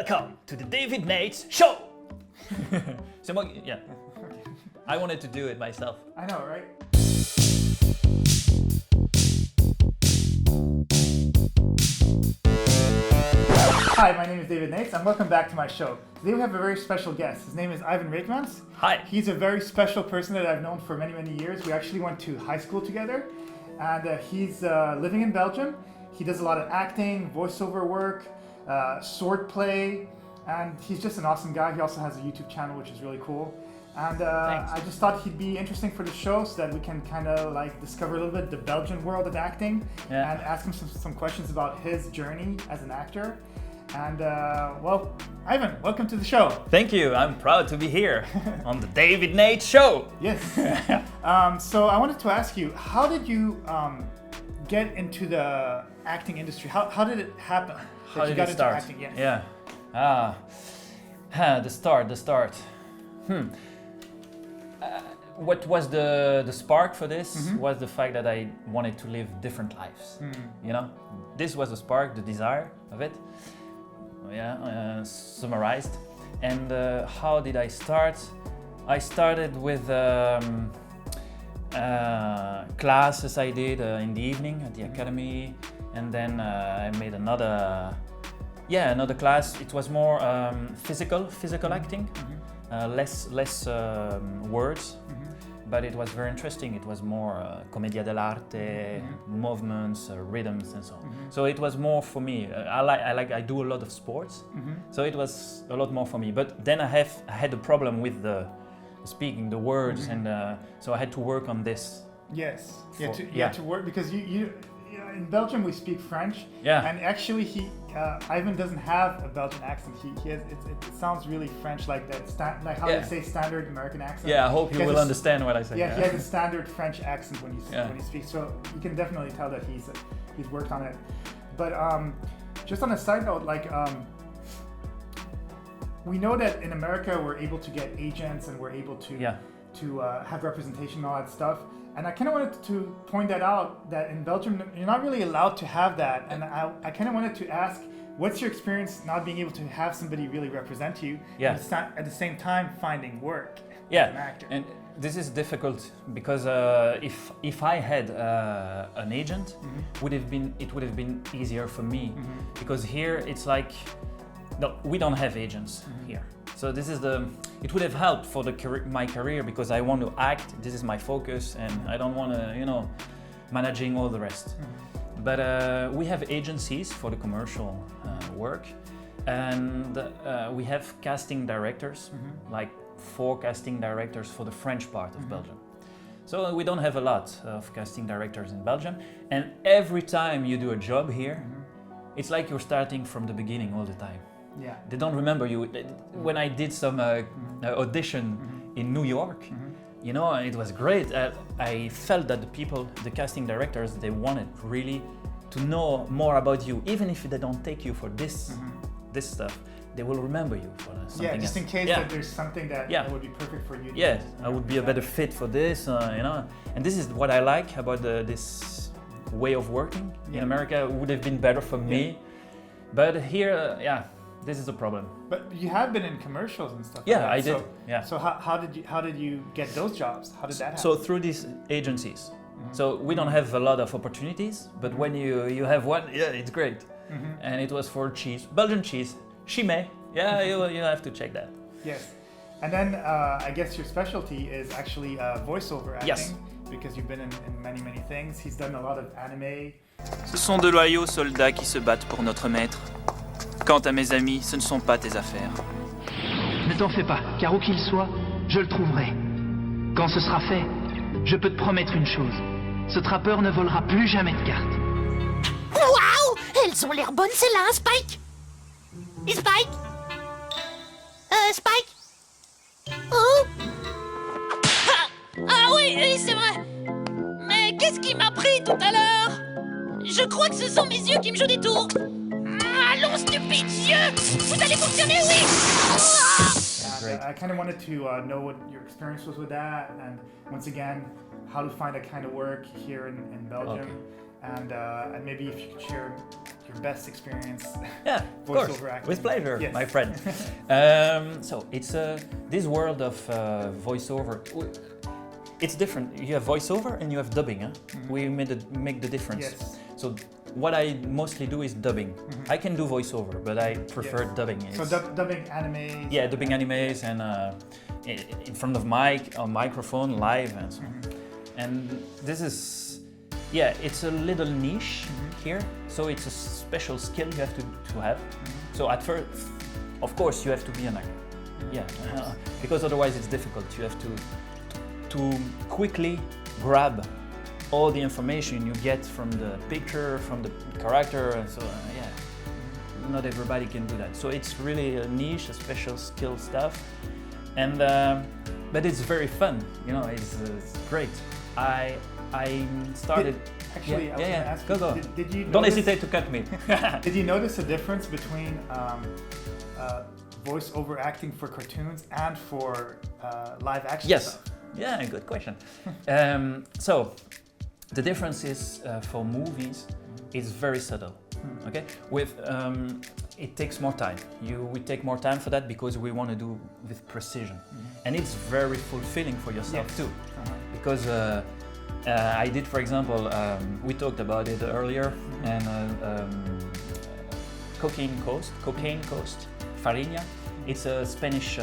Welcome to the David Neyts Show! C'est moi, yeah. I wanted to do it myself. I know, right? Hi, my name is David Neyts and welcome back to my show. Today we have a very special guest. His name is Yvan Reekmans. Hi. He's a very special person that I've known for many, many years. We actually went to high school together and he's living in Belgium. He does a lot of acting, voiceover work, swordplay, and he's just an awesome guy. He also has a YouTube channel, which is really cool. And I just thought he'd be interesting for the show so that we can kind of like discover a little bit the Belgian world of acting and ask him some questions about his journey as an actor. And well, Yvan, welcome to the show. Thank you. I'm proud to be here on the David Neyts Show. Yes. So I wanted to ask you, how did you get into the acting industry? How did it happen? How did it start? Acting? Yes. Yeah. The start. What was the spark for this was the fact that I wanted to live different lives. You know, this was the spark, the desire of it. Summarized. And how did I start? I started with classes I did in the evening at the academy, and then I made another class. It was more physical acting, less words. But it was very interesting. It was more commedia dell'arte, movements, rhythms, and so on. So it was more for me. I do a lot of sports, so it was a lot more for me. But then I had a problem with the speaking, the words, and so I had to work on this. Yes. You had to work because you in Belgium we speak French. Yeah. And actually Yvan doesn't have a Belgian accent. He has it sounds really French, like that like how they say standard American accent. Yeah, I hope you will understand what I say. Yeah, he has a standard French accent when he speaks. So you can definitely tell that he's worked on it. But just on a side note, like we know that in America we're able to get agents and we're able to have representation and all that stuff. And I kind of wanted to point that out, that in Belgium, you're not really allowed to have that. And I kind of wanted to ask, what's your experience not being able to have somebody really represent you and at the same time finding work as an actor? And this is difficult because if I had an agent, it would have been easier for me. Because here it's like, no, we don't have agents here. So this is it would have helped for my career because I want to act. This is my focus, and I don't want to, managing all the rest. But we have agencies for the commercial work, and we have casting directors, like 4 casting directors for the French part of Belgium. So we don't have a lot of casting directors in Belgium, and every time you do a job here, it's like you're starting from the beginning all the time. Yeah. They don't remember you. When I did some audition in New York, it was great. I felt that the casting directors, they wanted really to know more about you. Even if they don't take you for this stuff, they will remember you for something else. Yeah, just in case that there's something that would be perfect for you. Yeah, I would be a better fit for this, And this is what I like about this way of working. In America, it would have been better for me. But here, this is a problem. But you have been in commercials and stuff. Yeah, like that. I did. So how did you get those jobs? How did that happen? So through these agencies. So we don't have a lot of opportunities, but when you have one, it's great. And it was for cheese, Belgian cheese, chimay. Yeah, you have to check that. Yes. And then I guess your specialty is actually voiceover acting. Yes. Because you've been in many things. He's done a lot of anime. Ce sont de loyaux soldats qui se battent pour notre maître. Quant à mes amis, ce ne sont pas tes affaires. Ne t'en fais pas, car où qu'il soit, je le trouverai. Quand ce sera fait, je peux te promettre une chose. Ce trappeur ne volera plus jamais de cartes. Waouh! Elles ont l'air bonnes, celles-là, hein, Spike? Et Spike? Spike? Oh! Ah oui, c'est vrai. Mais qu'est-ce qui m'a pris tout à l'heure? Je crois que ce sont mes yeux qui me jouent des tours. Allons, stupides yeux! Vous allez fonctionner, oui! I kind of wanted to know what your experience was with that, and once again, how to find that kind of work here in Belgium. And maybe if you could share your best experience? Yeah, of course, Voiceover acting. with pleasure, Yes. my friend. So it's this world of voiceover. It's different. You have voiceover and you have dubbing. Huh? We make the difference. Yes. So what I mostly do is dubbing. I can do voiceover, but I prefer dubbing. So dubbing anime. Yeah, dubbing animes and in front of a microphone, live and so on. And this is, yeah, it's a little niche here. So it's a special skill you have to have. So at first, of course, you have to be an actor. Yeah, because otherwise it's difficult. You have to quickly grab all the information you get from the picture, from the character, and so yeah. Not everybody can do that. So it's really a niche, a special skill stuff, and but it's very fun. You know, it's great. I started. Actually, I was going to ask go. you, did you Don't notice, hesitate to cut me. Did you notice a difference between voice-over acting for cartoons and for live action Yes. stuff? Yeah, good question. So the difference is for movies, it's very subtle. Okay, with it takes more time. We take more time for that because we want to do with precision, and it's very fulfilling for yourself too. Because I did, for example, we talked about it earlier, and Cocaine Coast, Farinha. It's a Spanish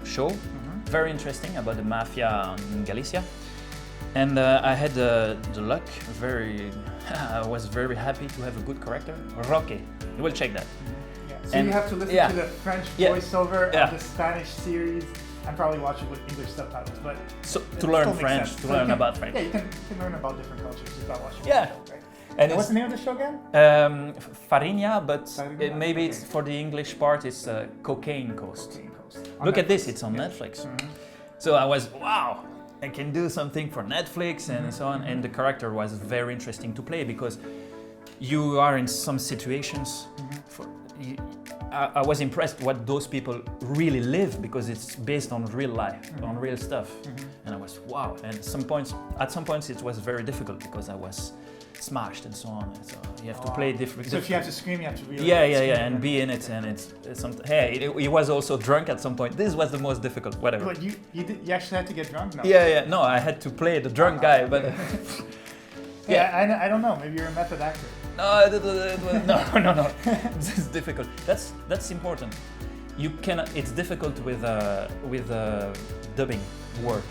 show, very interesting about the mafia in Galicia. And I had the luck, I was very happy to have a good character, Roque. You will check that. Yeah. So you have to listen to the French voiceover of the Spanish series and probably watch it with English subtitles. But so to learn French, to learn about French. Yeah, you can learn about different cultures just by watching the show, right? And what's the name of the show again? Farinha, but Farinha? maybe it's for the English part, it's Cocaine Coast. Look Netflix. at this, it's on Netflix. So I was, wow, I can do something for Netflix and so on. And the character was very interesting to play because you are in some situations. I was impressed what those people really live because it's based on real life, on real stuff. And I was, wow. And at some points it was very difficult because I was smashed and so on. And so you have to play different. So if you have to scream, you have to really. Yeah, and be in it, and it's something. Hey, he was also drunk at some point. This was the most difficult. Whatever. But you actually had to get drunk? No. Yeah. No, I had to play the drunk guy, but. I don't know. Maybe you're a method actor. No. This is difficult. That's important. You cannot. It's difficult with dubbing work.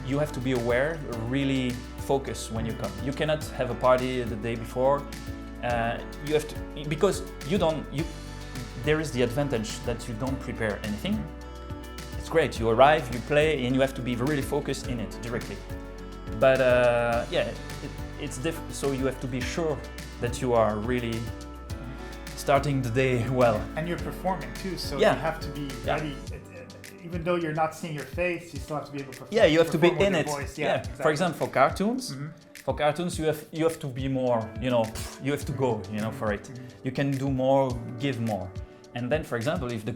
You have to be aware, really focus when you come. You cannot have a party the day before. You have to, because there is the advantage that you don't prepare anything. It's great. You arrive, you play, and you have to be really focused in it directly. But it's different. So you have to be sure that you are really starting the day well. And you're performing too, so you have to be ready. Even though you're not seeing your face, you still have to be able to perform. Yeah, you have to be in it. Voice. Exactly. For example, for cartoons, you have to be more. You have to go. For it. You can do more, give more. And then, for example, if the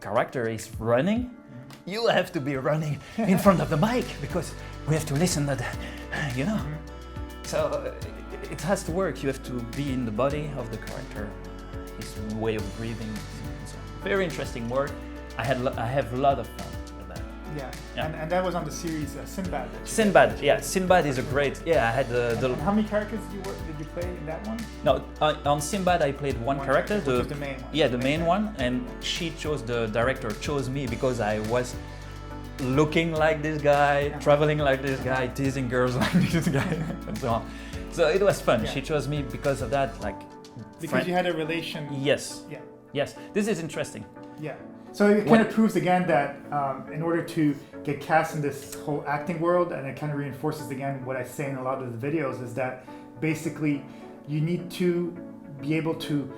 character is running, you have to be running in front of the mic because we have to listen to that. So it has to work. You have to be in the body of the character, his way of breathing. So, very interesting work. I have a lot of fun with that. Yeah. And that was on the series Sinbad. Sinbad is a great. Yeah, I had the. And how many characters did you play in that one? No, on Sinbad I played one character. Which was the main one. Yeah, the main one, and the director chose me because I was looking like this guy, traveling like this guy, teasing girls like this guy, and so on. So it was fun. She chose me because of that, Because you had a relation. Yes. Yeah. Yes. This is interesting. Yeah. So it kind of proves again that in order to get cast in this whole acting world, and it kind of reinforces again what I say in a lot of the videos, is that basically you need to be able to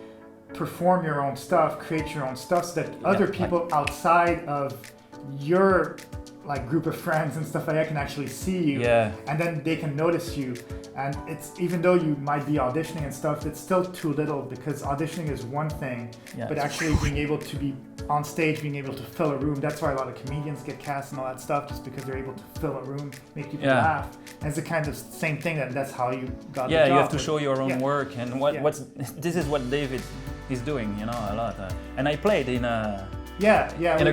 perform your own stuff, create your own stuff, so that other people outside of your group of friends and stuff like that can actually see you, and then they can notice you, And it's, even though you might be auditioning and stuff, it's still too little, because auditioning is one thing, but actually being able to be on stage, being able to fill a room, that's why a lot of comedians get cast and all that stuff, just because they're able to fill a room, make people laugh. And it's the kind of same thing, that's how you got the job. You have to show your own work, and this is what David is doing, you know, a lot. And I played in a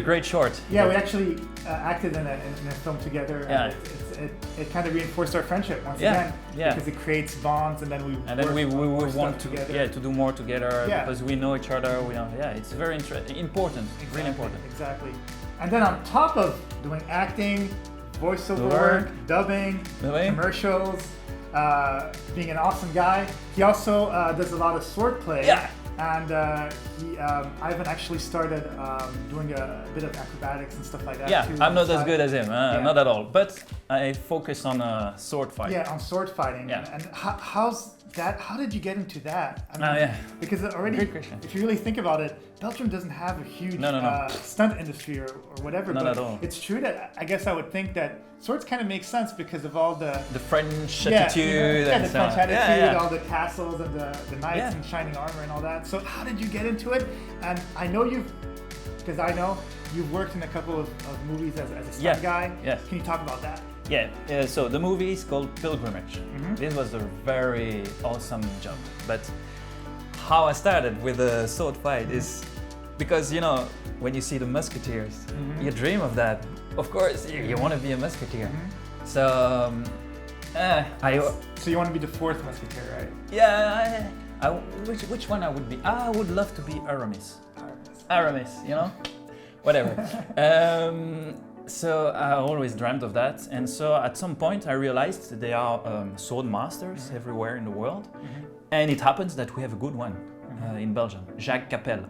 great short. Yeah, we actually acted in a film together. Yeah. And it kind of reinforced our friendship once again, because it creates bonds, and then we want to together. To do more together, because we know each other. It's very important, really important. Exactly. And then on top of doing acting, voiceover work, dubbing, commercials, being an awesome guy, he also does a lot of swordplay. Yeah. And Yvan actually started doing a bit of acrobatics and stuff like that. Yeah, too, I'm not as good as him, not at all. But I focus on sword fighting. Yeah, on sword fighting. Yeah. And how's that? How did you get into that? I mean, because already, if you really think about it, Belgium doesn't have a huge stunt industry or whatever. Not but at all. It's true that I guess I would think that swords kind of make sense because of all the French attitude. The French attitude, all the castles and the knights and shining armor and all that. So how did you get into it? And I know because I know you've worked in a couple of movies as a stunt guy. Yes. Can you talk about that? Yeah, so the movie is called Pilgrimage. This was a very awesome job. But how I started with a sword fight is because, you know, when you see the Musketeers, you dream of that. Of course, you want to be a Musketeer. So, So you want to be the fourth Musketeer, right? Yeah, which one I would be? I would love to be Aramis. Aramis, you know? Whatever. So I always dreamt of that, and so at some point I realized there are sword masters everywhere in the world, and it happens that we have a good one in Belgium, Jacques Capel.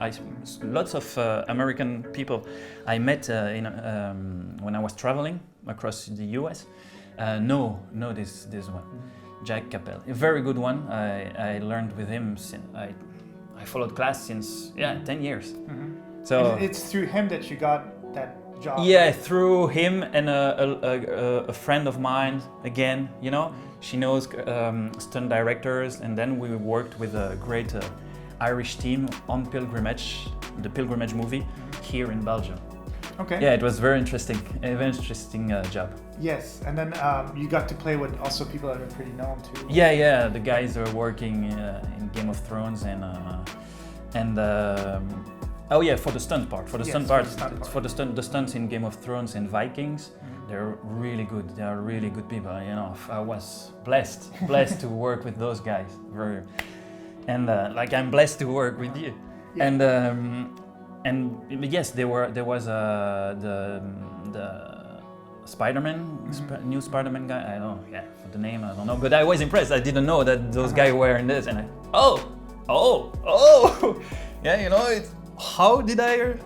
Lots of American people I met when I was traveling across the US know this one, Jacques Capel, a very good one. I learned with him since I followed class since 10 years. So and it's through him that you got that job. Yeah, through him and a friend of mine, again, you know, she knows stunt directors, and then we worked with a great Irish team on Pilgrimage, the Pilgrimage movie, here in Belgium. Okay. Yeah, it was very interesting job. Yes, and then you got to play with also people that are pretty known too. Yeah, the guys are working in Game of Thrones for the stunt part. The stunts in Game of Thrones and Vikings, they're really good. They are really good people. You know, I was blessed to work with those guys. I'm blessed to work with you. Yeah. And yes, there was the SpiderMan, new SpiderMan guy. I don't know. For the name, I don't know. But I was impressed. I didn't know that those guys were in this, and yeah, you know it's. How did I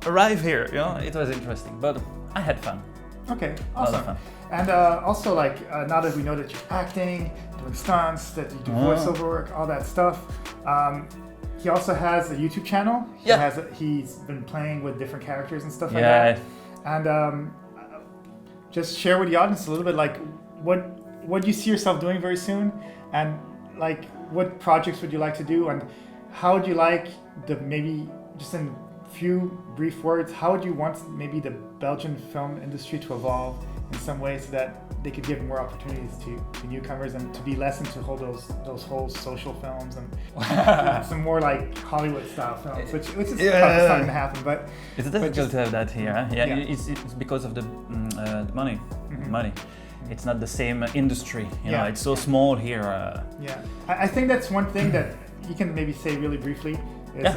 arrive here? You know, it was interesting, but I had fun. Okay, awesome. Fun. And also, now that we know that you're acting, doing stunts, that you do voiceover work, all that stuff, he also has a YouTube channel. He's been playing with different characters and stuff like that. And just share with the audience a little bit, what do you see yourself doing very soon, and what projects would you like to do, and how would you like maybe just in few brief words, how would you want maybe the Belgian film industry to evolve in some way so that they could give more opportunities to newcomers and to be less into those whole social films and some more like Hollywood style films, which is it's not going to happen. But it's difficult to have that here. Huh? Yeah, it's because of the money. Money. It's not the same industry. You know, it's so small here. I think that's one thing that you can maybe say really briefly is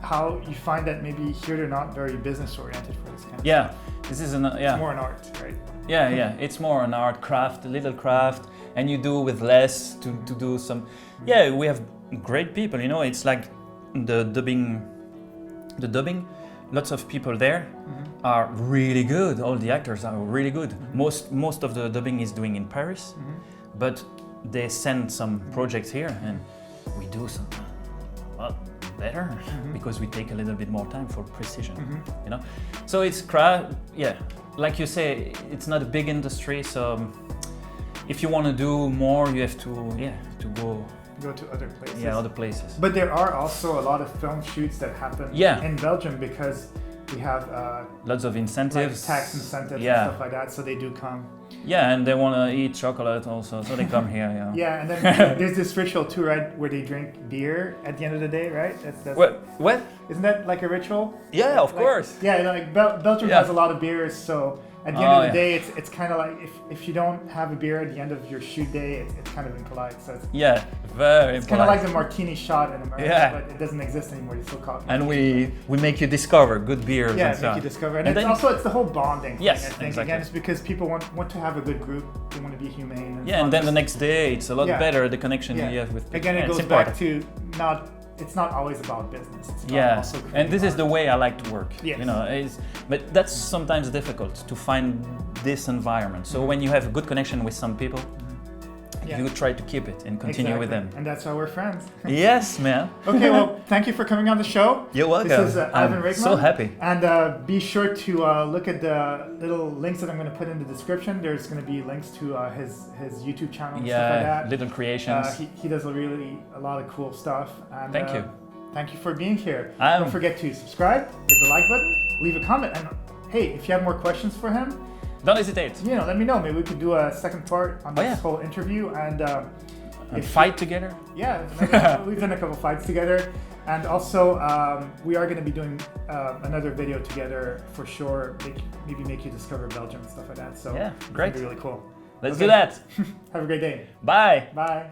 how you find that maybe here they're not very business oriented for this kind of stuff. This is it's more an art, right? It's more an art craft, a little craft, and you do with less to do some. We have great people, you know. It's like the dubbing. Lots of people there are really good. All the actors are really good. Most of the dubbing is doing in Paris, but they send some projects here, and we do some better because we take a little bit more time for precision, you know. So it's like you say, it's not a big industry, so if you want to do more, you have to go to other places. other places. But there are also a lot of film shoots that happen in Belgium because we have lots of incentives, like tax incentives and stuff like that, so they do come. Yeah, and they want to eat chocolate also, so they come here. Yeah. Yeah, and then there's this ritual too, right, where they drink beer at the end of the day, right? That's What? Isn't that like a ritual? Yeah, of course. Yeah, like Belgium has a lot of beers, so at the end of the day, it's kind of like if you don't have a beer at the end of your shoot day, it's kind of impolite. So it's very it's kind of like the martini shot in America, but it doesn't exist anymore. It's still called. And we make you discover good beers. Yeah, and so make you discover, and it's the whole bonding thing. Yes, I think exactly. again, it's because people want to have a good group. They want to be humane. And and then the next day, it's a lot better the connection you have with people. Again, it goes back to it's not always about business. It's about also and this is the way I like to work. Yes. You know, but that's sometimes difficult to find this environment. So when you have a good connection with some people, you try to keep it and continue with them. And that's how we're friends. Yes, man. Okay, well, thank you for coming on the show. You're welcome. This is Yvan Reekmans. So happy. And be sure to look at the little links that I'm going to put in the description. There's going to be links to his YouTube channel and stuff like that. Little creations. He does a lot of cool stuff. And, thank you. Thank you for being here. Don't forget to subscribe, hit the like button, leave a comment, and hey, if you have more questions for him, don't hesitate. Let me know. Maybe we could do a second part on this whole interview and fight together. Yeah, we've done a couple fights together, and also we are going to be doing another video together for sure. Maybe make you discover Belgium and stuff like that. So great. It'll be really cool. Let's do that. Have a great day. Bye. Bye.